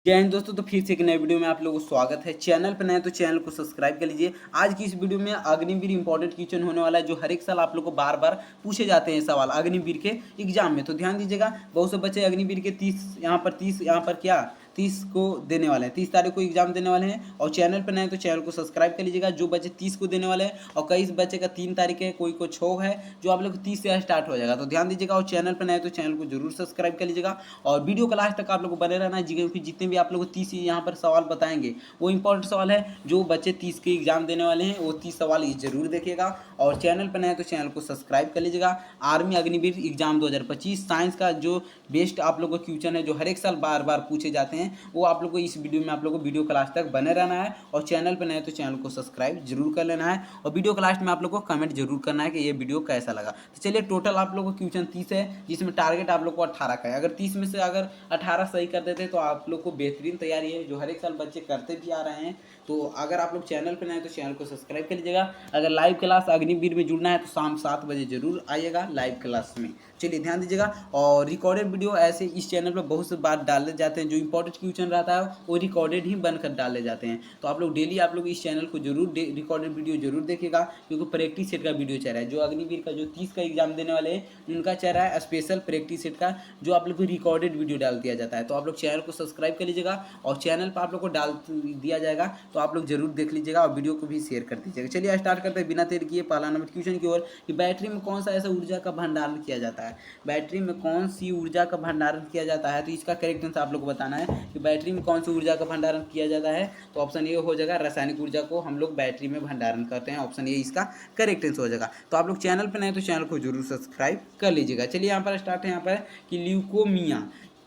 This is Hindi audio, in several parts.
जय हिंद दोस्तों। तो फिर से एक नए वीडियो में आप लोगों को स्वागत है। चैनल पर नए तो चैनल को सब्सक्राइब कर लीजिए। आज की इस वीडियो में अग्निवीर इंपॉर्टेंट क्वेश्चन होने वाला है, जो हर एक साल आप लोग को बार बार पूछे जाते हैं सवाल अग्निवीर के एग्जाम में। तो ध्यान दीजिएगा, बहुत से बच्चे अग्निवीर के 30 यहाँ पर क्या 30 को देने वाले हैं, 30 तारीख को एग्जाम देने वाले हैं। और चैनल पर नए तो चैनल को सब्सक्राइब कर लीजिएगा। जो बच्चे 30 को देने वाले हैं और कई बच्चे का 3 तारीख है, कोई को 6 है, जो आप लोग 30 से स्टार्ट हो जाएगा। तो ध्यान दीजिएगा और चैनल पर नए तो चैनल को जरूर सब्सक्राइब कर लीजिएगा और वीडियो का लास्ट तक आप लोग को बने रहना है। क्योंकि जितने भी आप लोग को 30 यहाँ पर सवाल बताएंगे वो इंपॉर्टेंट सवाल है। जो बच्चे 30 के एग्जाम देने वाले हैं वो 30 सवाल ये जरूर देखिएगा और चैनल पर नए तो चैनल को सब्सक्राइब कर लीजिएगा। आर्मी अग्निवीर एग्जाम 2025 साइंस का जो बेस्ट आप लोग को क्वेश्चन है, जो हर एक साल बार बार पूछे जाते हैं, वो आप लोग को इस वीडियो में आप लोग को वीडियो क्लास तक बने रहना है और चैनल पर नए तो चैनल को सब्सक्राइब जरूर कर लेना है। और वीडियो क्लास में आप लोग को कमेंट जरूर करना है कि ये वीडियो कैसा लगा। तो चलिए, टोटल आप लोग को क्वेश्चन 30 है, जिसमें टारगेट आप लोग को 18 का है। अगर 30 में से अगर 18 सही कर देते तो आप लोग को बेहतरीन तैयारी है, जो हर एक साल बच्चे करते भी आ रहे हैं। तो अगर आप लोग चैनल पर नए हैं तो चैनल को सब्सक्राइब कर लीजिएगा। अगर लाइव क्लास अग्निवीर में जुड़ना है तो शाम 7 बजे जरूर आइएगा लाइव क्लास में। चलिए ध्यान दीजिएगा। और रिकॉर्डेड वीडियो ऐसे इस चैनल पर बहुत से बार डाले जाते हैं, जो इंपॉर्टेंट क्वेश्चन रहता है वो रिकॉर्डेड ही बनकर डाले जाते हैं। तो आप लोग डेली आप लोग इस चैनल को जरूर रिकॉर्डेड वीडियो जरूर देखिएगा, क्योंकि प्रैक्टिस सेट का वीडियो चल रहा है। जो अग्निवीर का जो 30 का एग्जाम देने वाले हैं उनका चल रहा है स्पेशल प्रैक्टिस सेट का, जो आप लोग को रिकॉर्डेड वीडियो डाल दिया जाता है। तो आप लोग चैनल को सब्सक्राइब कर लीजिएगा और चैनल पर आप लोग को डाल दिया जाएगा, तो आप लोग जरूर देख लीजिएगा और वीडियो को भी शेयर कर दीजिएगा। चलिए स्टार्ट करते हैं बिना देर किए पहला नंबर क्वेश्चन की ओर, कि बैटरी में कौन सा ऐसा ऊर्जा का भंडारण किया जाता है। बैटरी में कौन सी ऊर्जा का भंडारण किया जाता है, तो इसका करेक्ट आंसर आप लोग को बताना है कि बैटरी में कौन सी ऊर्जा का भंडारण किया जाता है। तो ऑप्शन ए हो जाएगा, रासायनिक ऊर्जा को हम लोग बैटरी में भंडारण करते हैं। ऑप्शन ए इसका करेक्ट आंसर हो जाएगा। तो आप लोग चैनल पर नए तो चैनल को जरूर सब्सक्राइब कर लीजिएगा। चलिए यहाँ पर स्टार्ट है यहाँ पर कि ल्यूकोमिया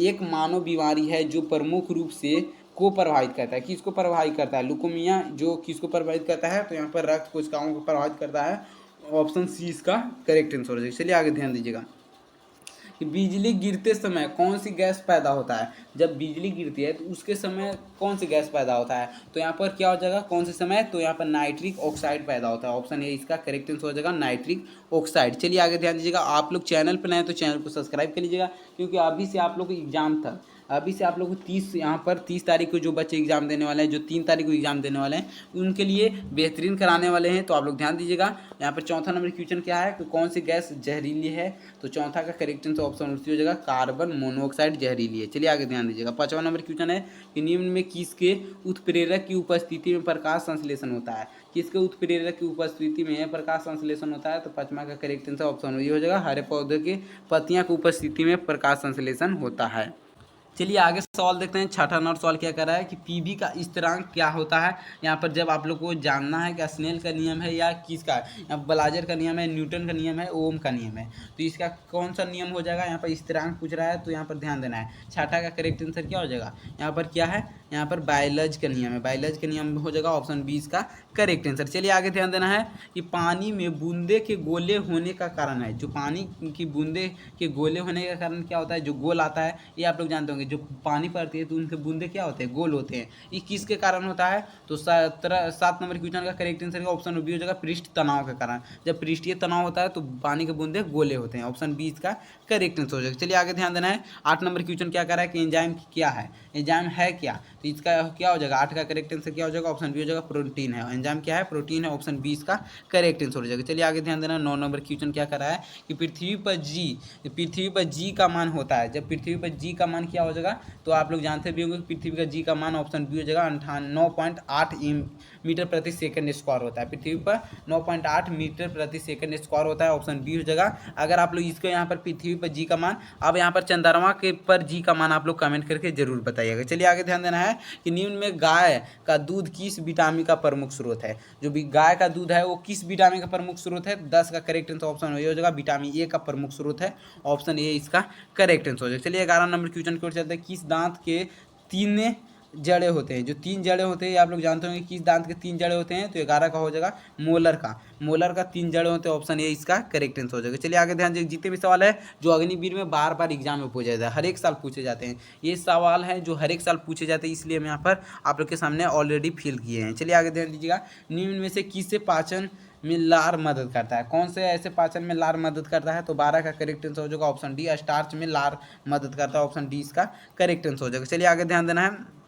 एक मानव बीमारी है जो प्रमुख रूप से को प्रभावित करता है। किसको प्रभावित करता है? ल्यूकोमिया जो किसको प्रभावित करता है, तो यहाँ पर रक्त कोशिकाओं को प्रभावित करता है। ऑप्शन सी इसका करेक्ट आंसर हो जाएगा। चलिए आगे ध्यान दीजिएगा कि बिजली गिरते समय कौन सी गैस पैदा होता है। जब बिजली गिरती है तो उसके समय कौन सी गैस पैदा होता है, तो यहाँ पर क्या हो जाएगा कौन से समय, तो यहाँ पर नाइट्रिक ऑक्साइड पैदा होता है। ऑप्शन ए इसका करेक्ट आंसर हो जाएगा, नाइट्रिक ऑक्साइड। चलिए आगे ध्यान दीजिएगा। आप लोग चैनल पर नए तो चैनल को सब्सक्राइब कर लीजिएगा, क्योंकि अभी से आप लोग को एग्जाम था, अभी से आप लोग को 30 यहाँ पर 30 तारीख को जो बच्चे एग्जाम देने वाले हैं, जो 3 तारीख को एग्जाम देने वाले हैं, उनके लिए बेहतरीन कराने वाले हैं। तो आप लोग ध्यान दीजिएगा। यहाँ पर चौथा नंबर क्वेश्चन क्या है कि कौन सी गैस जहरीली है, तो चौथा का करेक्ट आंसर ऑप्शन हो जाएगा, कार्बन मोनोऑक्साइड जहरीली है। चलिए आगे ध्यान दीजिएगा। पांचवा नंबर क्वेश्चन है कि निम्न में किसके उत्प्रेरक की उपस्थिति में प्रकाश संश्लेषण होता है। किसके उत्प्रेरक की उपस्थिति में प्रकाश संश्लेषण होता है, तो पांचवा का करेक्ट आंसर ऑप्शन हो जाएगा, हरे पौधे के पत्तियां की उपस्थिति में प्रकाश संश्लेषण होता है। चलिए आगे सवाल देखते हैं। छठा नंबर सवाल क्या कर रहा है कि पीवी का स्थिरांक क्या होता है। यहाँ पर जब आप लोग को जानना है कि स्नेल का नियम है या किसका, या बलाजर का नियम है, न्यूटन का नियम है, ओम का नियम है, तो इसका कौन सा नियम हो जाएगा। यहाँ पर स्थिरांक पूछ रहा है, तो यहाँ पर ध्यान देना है। छठा का करेक्ट आंसर क्या हो जाएगा, यहाँ पर क्या है, यहाँ पर बायलज का नियम है, बायलज का नियम हो जाएगा ऑप्शन बी इसका करेक्ट आंसर। चलिए आगे ध्यान देना है कि पानी में बूंदे के गोले होने का कारण है। जो पानी की बूंदे के गोले होने का कारण क्या होता है, जो गोल आता है, ये आप लोग जानते होंगे। जो पानी पड़ती है तो उनके बूंदे क्या होते हैं, गोल होते हैं। ये किसके कारण होता है, तो 7 नंबर क्वेश्चन का करेक्ट आंसर ऑप्शन बी हो जाएगा, पृष्ठ तनाव के कारण। जब पृष्ठीय तनाव होता है तो पानी के बूंदे गोले होते हैं। ऑप्शन बी इसका करेक्ट आंसर हो जाएगा। चलिए आगे ध्यान देना है। 8 नंबर क्वेश्चन क्या कर रहा है कि एंजाइम क्या है, एंजाइम है क्या, तो इसका क्या हो जाएगा, 8 का करेक्ट आंसर क्या हो जाएगा, ऑप्शन बी हो जाएगा, प्रोटीन है। एंजाइम क्या है, प्रोटीन है। ऑप्शन बी इसका करेक्ट आंसर हो जाएगा। चलिए आगे ध्यान देना। 9 नंबर क्वेश्चन क्या कर रहा है कि पृथ्वी पर जी का मान होता है। जब पृथ्वी पर जी का मान क्या हो जाएगा, तो आप लोग जानते भी होंगे कि पृथ्वी का जी का मान ऑप्शन बी हो जाएगा 9.8 मीटर प्रति सेकंड स्क्वायर होता है। पृथ्वी पर 9.8 मीटर प्रति सेकंड स्क्वायर होता है। ऑप्शन बी हो जाएगा। अगर आप लोग इसको यहाँ पर पृथ्वी पर जी का मान, अब यहाँ पर चंद्रमा के पर जी का मान आप लोग कमेंट करके जरूर बताइएगा। चलिए आगे ध्यान देना है कि निम्न में गाय का दूध किस विटामिन का प्रमुख स्रोत है। जो भी गाय का दूध है वो किस विटामिन का प्रमुख स्रोत है, 10 का करेक्ट आंसर ऑप्शन हो जाएगा, विटामिन ए का प्रमुख स्रोत है। ऑप्शन ए इसका करेक्ट आंसर हो जाएगा। चलिए 11 नंबर क्वेश्चन की ओर चलते हैं। किस दांत के 3 जड़े होते हैं, जो 3 जड़े होते हैं आप लोग जानते होंगे किस दांत के 3 जड़े होते हैं, तो 11 का हो जाएगा मोलर का 3 जड़े होते हैं। ऑप्शन ए इसका करेक्ट आंसर हो जाएगा। चलिए आगे ध्यान दीजिए। जितने भी सवाल है जो अग्निवीर में बार बार एग्जाम में पूछा जाता है, हर एक साल पूछे जाते हैं, ये सवाल है जो हर एक साल पूछे जाते हैं, इसलिए हम यहाँ पर आप लोग के सामने ऑलरेडी फिल किए हैं। चलिए आगे ध्यान दीजिएगा। निम्न में से किससे पाचन में लार मदद करता है, कौन से ऐसे पाचन में लार मदद करता है, तो 12 का करेक्ट आंसर हो जाएगा ऑप्शन डी, स्टार्च में लार मदद करता है। ऑप्शन डी इसका करेक्ट आंसर हो जाएगा। चलिए आगे ध्यान देना है।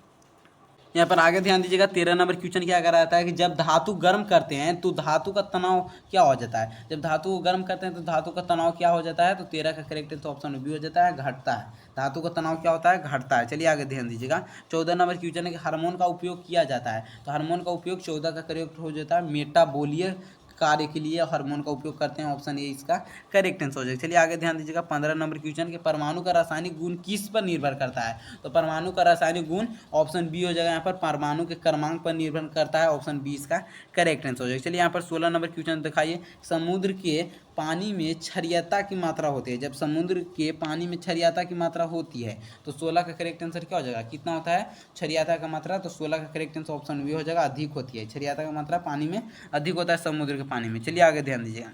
यहाँ पर आगे ध्यान दीजिएगा 13 नंबर क्वेश्चन क्या कराता है कि जब धातु गर्म करते हैं तो धातु का तनाव क्या हो जाता है। जब धातु को गर्म करते हैं तो धातु का तनाव क्या हो जाता है। तो 13 का करेक्ट आंसर ऑप्शन बी हो जाता है, घटता है। धातु का तनाव क्या होता है, घटता है। चलिए आगे ध्यान दीजिएगा 14 नंबर क्वेश्चन है कि हार्मोन का उपयोग किया जाता है। तो हार्मोन का उपयोग 14 का करेक्ट हो जाता है, मेटाबॉलिक कार्य के लिए हार्मोन का उपयोग करते हैं। ऑप्शन ए इसका करेक्ट आंसर हो जाएगा। चलिए आगे ध्यान दीजिएगा 15 नंबर क्वेश्चन के परमाणु का रासायनिक गुण किस पर निर्भर करता है। तो परमाणु का रासायनिक गुण ऑप्शन बी हो जाएगा। यहाँ पर परमाणु के क्रमांक पर निर्भर करता है। ऑप्शन बी इसका करेक्ट आंसर हो जाएगा। चलिए यहाँ पर 16 नंबर क्वेश्चन दिखाइए, समुद्र के पानी में क्षारीयता की मात्रा होती है। जब समुद्र के पानी में क्षारीयता की मात्रा होती है तो 16 का करेक्ट आंसर क्या हो जाएगा, कितना होता है क्षारीयता का मात्रा। तो 16 का करेक्ट आंसर ऑप्शन बी हो जाएगा, अधिक होती है। क्षारीयता का मात्रा पानी में अधिक होता है समुद्र के पानी में। चलिए आगे ध्यान दीजिएगा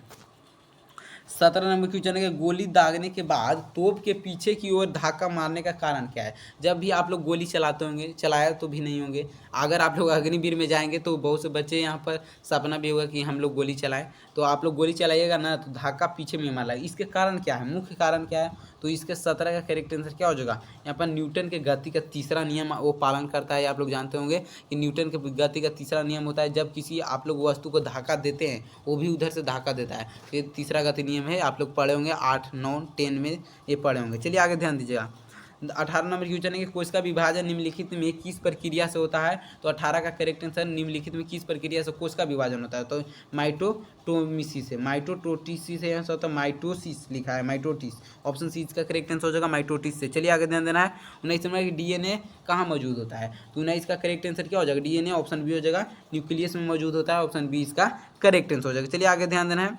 17 नंबर क्वेश्चन है, गोली दागने के बाद तोप के पीछे की ओर धक्का मारने का कारण क्या है। जब भी आप लोग गोली चलाते होंगे, चलाया तो भी नहीं होंगे, अगर आप लोग अग्निवीर में जाएंगे तो बहुत से बच्चे यहाँ पर सपना भी होगा कि हम लोग गोली चलाएं, तो आप लोग गोली चलाइएगा ना तो धक्का पीछे में मारा। इसके कारण क्या है, मुख्य कारण क्या है। तो इसके 17 का करेक्ट आंसर क्या हो जाएगा। यहाँ पर न्यूटन के गति का तीसरा नियम वो पालन करता है। आप लोग जानते होंगे कि न्यूटन के गति का तीसरा नियम होता है, जब किसी आप लोग वस्तु को धक्का देते हैं वो भी उधर से धक्का देता है। तो ये तीसरा गति नियम है, आप लोग पढ़े होंगे 8, 9, 10 में ये पढ़े होंगे। चलिए आगे ध्यान दीजिएगा 18 नंबर क्वेश्चन है कि कोश का विभाजन निम्नलिखित में किस प्रक्रिया से होता है। तो 18 का करेक्ट आंसर निम्नलिखित में किस प्रक्रिया से कोश का विभाजन होता है। तो माइटोटोमिसिस से, माइटोटोटिसिस है, होता है माइटोसिस लिखा है, माइटोटिस। ऑप्शन सी इसका करेक्ट आंसर हो जाएगा माइटोटिस से। चलिए आगे ध्यान देना है 19 नंबर की डीएनए कहाँ मौजूद होता है। तो 19 का करेक्ट आंसर क्या हो जाएगा, डीएनए ऑप्शन बी हो जाएगा, न्यूक्लियस में मौजूद होता है। ऑप्शन बी इसका करेक्ट आंसर हो जाएगा। चलिए आगे ध्यान देना है,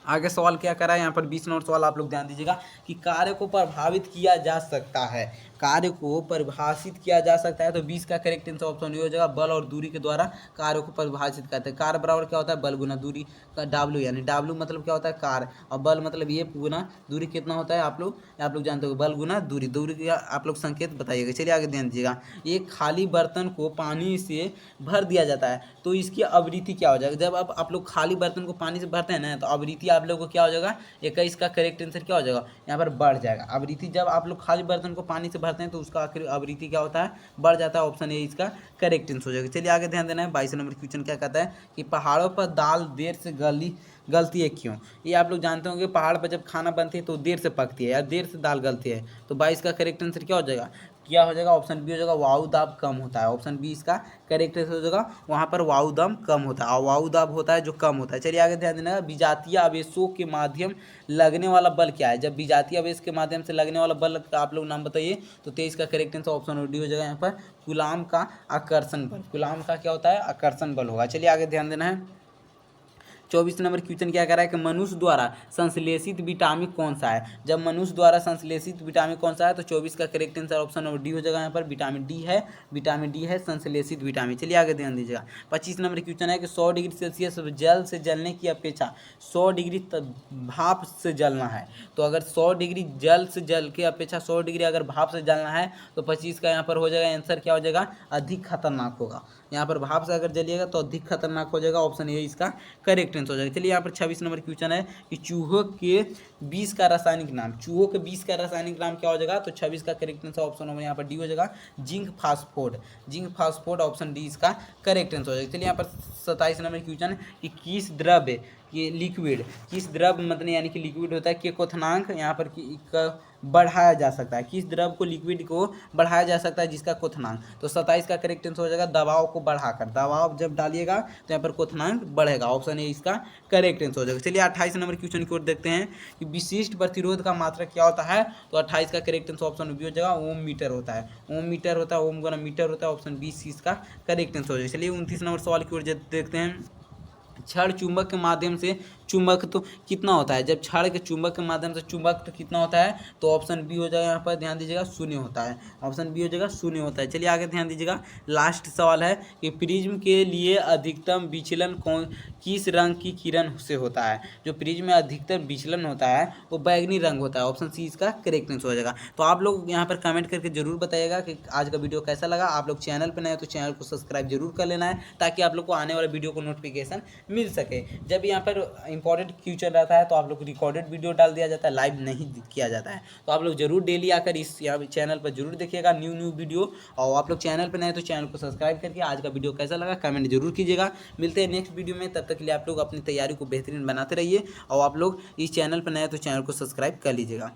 आगे सवाल क्या करा है यहाँ पर 20 नंबर सवाल आप लोग ध्यान दीजिएगा कि कार्य को प्रभावित किया जा सकता है, कार्य को परिभाषित किया जा सकता है। तो 20 का करेक्ट आंसर ऑप्शन ये हो जाएगा, बल और दूरी के द्वारा कार्य को परिभाषित करते हैं। कार्य बराबर क्या होता है, बल गुना दूरी का डब्ल्यू, यानी डब्ल्यू मतलब क्या होता है कार्य, और बल मतलब ये गुना दूरी कितना होता है आप लोग जानते हो, बल गुना दूरी, दूरी का आप लोग संकेत बताइएगा। चलिए आगे ध्यान दीजिएगा, एक खाली बर्तन को पानी से भर दिया जाता है तो इसकी आवृत्ति क्या हो जाएगा। जब आप लोग खाली बर्तन को पानी से भरते हैं ना तो आवृत्ति आप लोग को क्या हो जाएगा, 21 का करेक्ट आंसर क्या हो जाएगा, यहाँ पर बढ़ जाएगा आवृत्ति। जब आप लोग खाली बर्तन को पानी से भरते हैं तो उसका आवृत्ति क्या होता है, बढ़ जाता है। ऑप्शन ए इसका करेक्ट आंसर हो जाएगा। चलिए आगे ध्यान देना है 22 नंबर क्वेश्चन क्या कहता है कि पहाड़ों पर दाल देर से गलती है क्यों। ये आप लोग जानते होंगे, पहाड़ पर जब खाना बनती है तो देर से पकती है या देर से दाल गलती है। तो 22 का करेक्ट आंसर क्या हो जाएगा, ऑप्शन बी हो जाएगा, वायु दाब कम होता है। ऑप्शन बी इसका करेक्ट आंसर हो जाएगा, वहाँ पर वायु दाब कम होता है और वायु दाब होता है जो कम होता है। चलिए आगे ध्यान देना, विजातीय आवेशों के माध्यम लगने वाला बल क्या है। जब विजातीय आवेश के माध्यम से लगने वाला बल का आप लोग नाम बताइए। तो 23 का करेक्ट आंसर ऑप्शन डी हो जाएगा, यहाँ पर कूलाम का आकर्षण बल। कूलाम का क्या होता है, आकर्षण बल होगा। चलिए आगे ध्यान देना है 24 नंबर क्वेश्चन क्या कह रहा है कि मनुष्य द्वारा संश्लेषित विटामिन कौन सा है। जब मनुष्य द्वारा संश्लेषित विटामिन कौन सा है तो 24 का correct answer option number D हो जाएगा, यहाँ पर विटामिन डी है संश्लेषित विटामिन। चलिए आगे ध्यान दीजिएगा 25 नंबर क्वेश्चन है कि 100 डिग्री सेल्सियस जल से जलने की अपेक्षा 100 डिग्री भाप से जलना है। तो अगर 100 डिग्री जल से जल के अपेक्षा 100 डिग्री अगर भाप से जलना है तो 25 का यहाँ पर हो जाएगा आंसर क्या हो जाएगा, अधिक खतरनाक होगा। यहाँ पर भाप से अगर जलिएगा तो अधिक खतरनाक हो जाएगा। ऑप्शन ए इसका करेक्ट आंसर हो जाएगा। चलिए यहाँ पर 26 नंबर क्वेश्चन है कि चूहों के 20 का रासायनिक नाम, चूहों के 20 का रासायनिक नाम क्या हो जाएगा। तो 26 का करेक्ट आंसर ऑप्शन नंबर यहाँ पर डी हो जाएगा, जिंक फास्फोड। ऑप्शन डी इसका करेक्ट आंसर हो जाएगा। चलिए यहाँ पर 27 नंबर क्वेश्चन कि किस द्रव्य ये लिक्विड, किस द्रव्य मतलब यानी कि लिक्विड होता है के क्वथनांक यहाँ पर बढ़ाया जा सकता है। किस द्रव्य को लिक्विड को बढ़ाया जा सकता है जिसका क्वथनांक। तो 27 का करेक्ट आंसर हो जाएगा, दबाव को बढ़ाकर, दबाव जब डालिएगा तो यहाँ पर क्वथनांक बढ़ेगा। ऑप्शन ए इसका करेक्ट आंसर हो जाएगा। चलिए 28 नंबर क्वेश्चन की ओर देखते हैं कि विशिष्ट प्रतिरोध का मात्रक क्या होता है। तो 28 का करेक्ट आंसर ऑप्शन बी हो जाएगा, ओम मीटर होता है, ओम गुना मीटर होता है। ऑप्शन बी इसका करेक्ट आंसर हो जाएगा। चलिए 29 नंबर सवाल की ओर देखते हैं, क्षण चुंबक के माध्यम से चुंबक तो कितना होता है। जब क्षण के चुंबक के माध्यम से चुंबक तो कितना होता है। तो ऑप्शन बी हो जाएगा, यहाँ पर ध्यान दीजिएगा, शून्य होता है। ऑप्शन बी हो जाएगा, शून्य होता है। चलिए आगे ध्यान दीजिएगा, लास्ट सवाल है कि प्रिज्म के लिए अधिकतम विचलन किस रंग की किरण से होता है। जो प्रिज्म में अधिकतम विचलन होता है वो बैगनी रंग होता है। ऑप्शन सी इसका करेक्ट आंसर हो जाएगा। तो आप लोग यहाँ पर कमेंट करके जरूर बताइएगा कि आज का वीडियो कैसा लगा। आप लोग चैनल पर नए हो तो चैनल को सब्सक्राइब जरूर कर लेना है ताकि आप लोग को आने वाले वीडियो को नोटिफिकेशन मिल सके। जब यहाँ पर इंपॉर्टेंट क्वेश्चन रहता है तो आप लोग को रिकॉर्डेड वीडियो डाल दिया जाता है, लाइव नहीं किया जाता है। तो आप लोग जरूर डेली आकर इस यहाँ चैनल पर जरूर देखिएगा न्यू वीडियो। और आप लोग चैनल पर नए तो चैनल को सब्सक्राइब करके आज का वीडियो कैसा लगा कमेंट जरूर कीजिएगा। मिलते हैं नेक्स्ट वीडियो में, तब तक के लिए आप लोग अपनी तैयारी को बेहतरीन बनाते रहिए और आप लोग इस चैनल पर नए तो चैनल को सब्सक्राइब कर लीजिएगा।